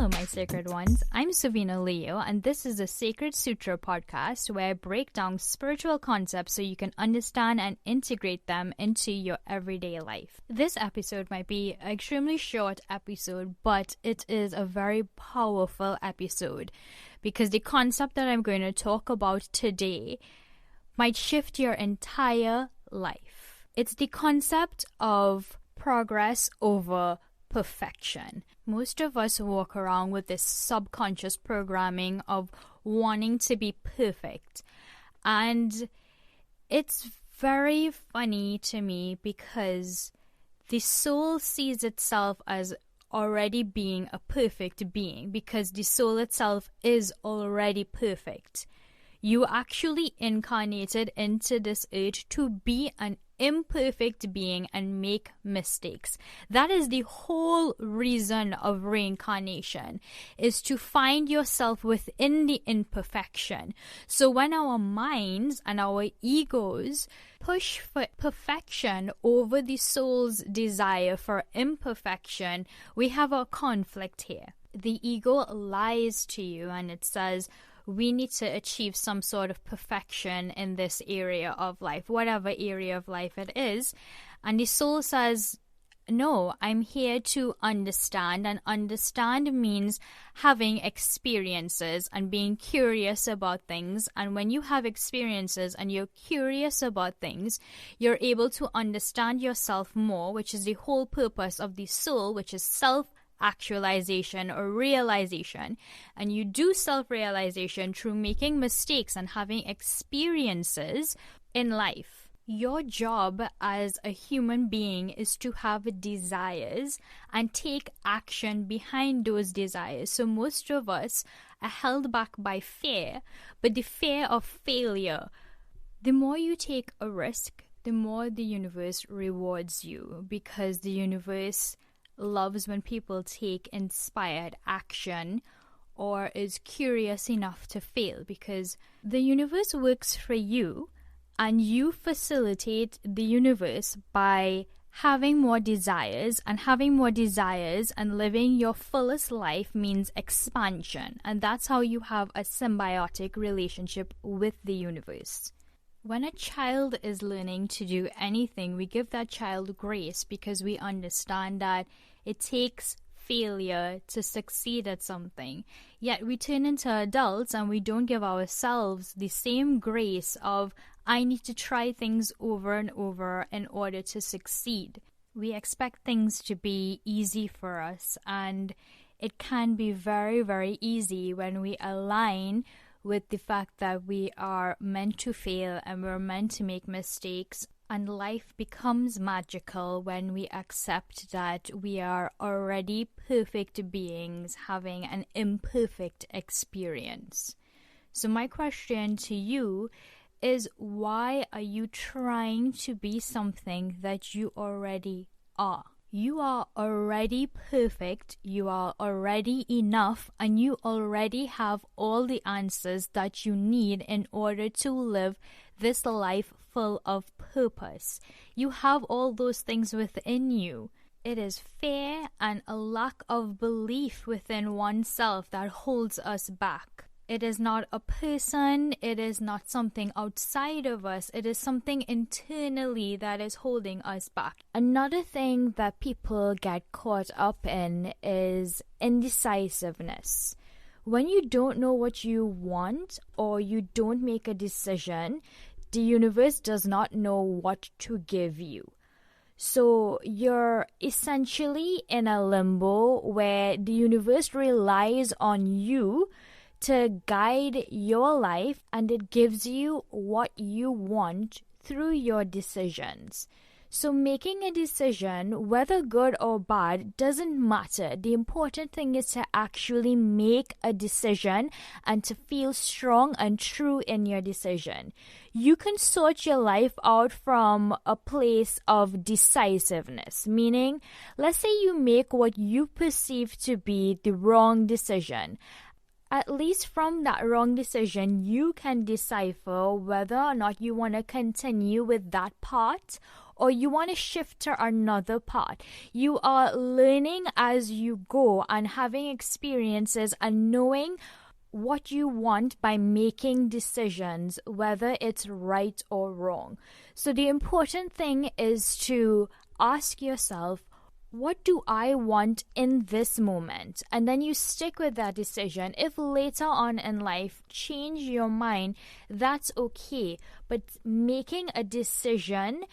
Hello, my sacred ones. I'm Savina Leo, and this is the Sacred Sutra Podcast, where I break down spiritual concepts so you can understand and integrate them into your everyday life. This episode might be an extremely short episode, but it is a very powerful episode because the concept that I'm going to talk about today might shift your entire life. It's the concept of progress over perfection. Most of us walk around with this subconscious programming of wanting to be perfect. And it's very funny to me because the soul sees itself as already being a perfect being because the soul itself is already perfect. You actually incarnated into this earth to be an imperfect being and make mistakes. That is the whole reason of reincarnation, is to find yourself within the imperfection. So when our minds and our egos push for perfection over the soul's desire for imperfection, we have a conflict here. The ego lies to you and it says, we need to achieve some sort of perfection in this area of life, whatever area of life it is. And the soul says, no, I'm here to understand. And understand means having experiences and being curious about things. And when you have experiences and you're curious about things, you're able to understand yourself more, which is the whole purpose of the soul, which is self-actualization or realization. And you do self-realization through making mistakes and having experiences in life. Your job as a human being is to have desires and take action behind those desires. So most of us are held back by fear, but the fear of failure. The more you take a risk, the more the universe rewards you, because the universe loves when people take inspired action or is curious enough to fail, because the universe works for you and you facilitate the universe by having more desires, and having more desires and living your fullest life means expansion, and that's how you have a symbiotic relationship with the universe. When a child is learning to do anything, we give that child grace because we understand that it takes failure to succeed at something. Yet we turn into adults and we don't give ourselves the same grace of, I need to try things over and over in order to succeed. We expect things to be easy for us, and it can be very, very easy when we align with the fact that we are meant to fail and we're meant to make mistakes. And life becomes magical when we accept that we are already perfect beings having an imperfect experience. So my question to you is, why are you trying to be something that you already are? You are already perfect, you are already enough, and you already have all the answers that you need in order to live this life full of purpose. You have all those things within you. It is fear and a lack of belief within oneself that holds us back. It is not a person, it is not something outside of us, it is something internally that is holding us back. Another thing that people get caught up in is indecisiveness. When you don't know what you want or you don't make a decision, the universe does not know what to give you. So you're essentially in a limbo where the universe relies on you to guide your life, and it gives you what you want through your decisions. So making a decision, whether good or bad, doesn't matter. The important thing is to actually make a decision and to feel strong and true in your decision. You can sort your life out from a place of decisiveness, meaning, let's say you make what you perceive to be the wrong decision. At least from that wrong decision, you can decipher whether or not you want to continue with that path or you want to shift to another path. You are learning as you go and having experiences and knowing what you want by making decisions, whether it's right or wrong. So the important thing is to ask yourself, what do I want in this moment? And then you stick with that decision. If later on in life change your mind, that's okay. But making a decision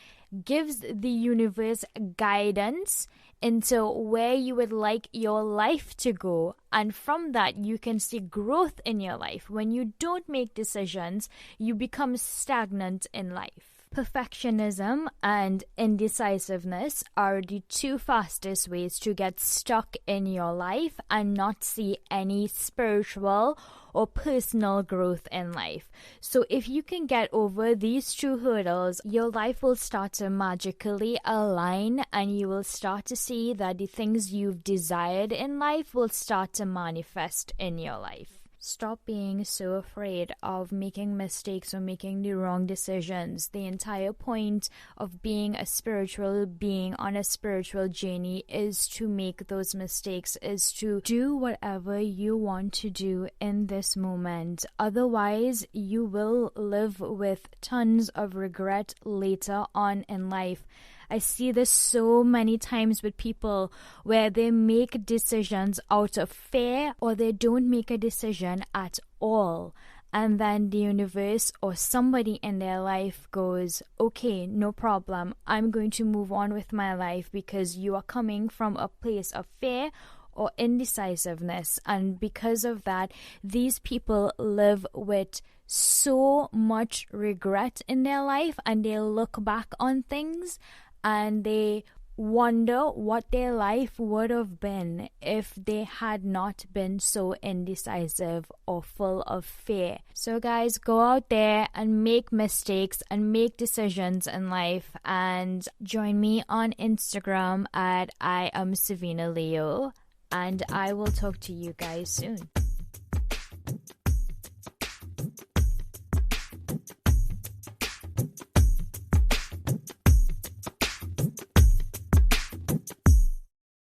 gives the universe guidance into where you would like your life to go. And from that, you can see growth in your life. When you don't make decisions, you become stagnant in life. Perfectionism and indecisiveness are the two fastest ways to get stuck in your life and not see any spiritual or personal growth in life. So if you can get over these two hurdles, your life will start to magically align, and you will start to see that the things you've desired in life will start to manifest in your life. Stop being so afraid of making mistakes or making the wrong decisions. The entire point of being a spiritual being on a spiritual journey is to make those mistakes, is to do whatever you want to do in this moment. Otherwise, you will live with tons of regret later on in life. I see this so many times with people where they make decisions out of fear, or they don't make a decision at all. And then the universe or somebody in their life goes, okay, no problem. I'm going to move on with my life because you are coming from a place of fear or indecisiveness. And because of that, these people live with so much regret in their life, and they look back on things and they wonder what their life would have been if they had not been so indecisive or full of fear. So guys, go out there and make mistakes and make decisions in life, and join me on Instagram at I am Savina Leo, and I will talk to you guys soon.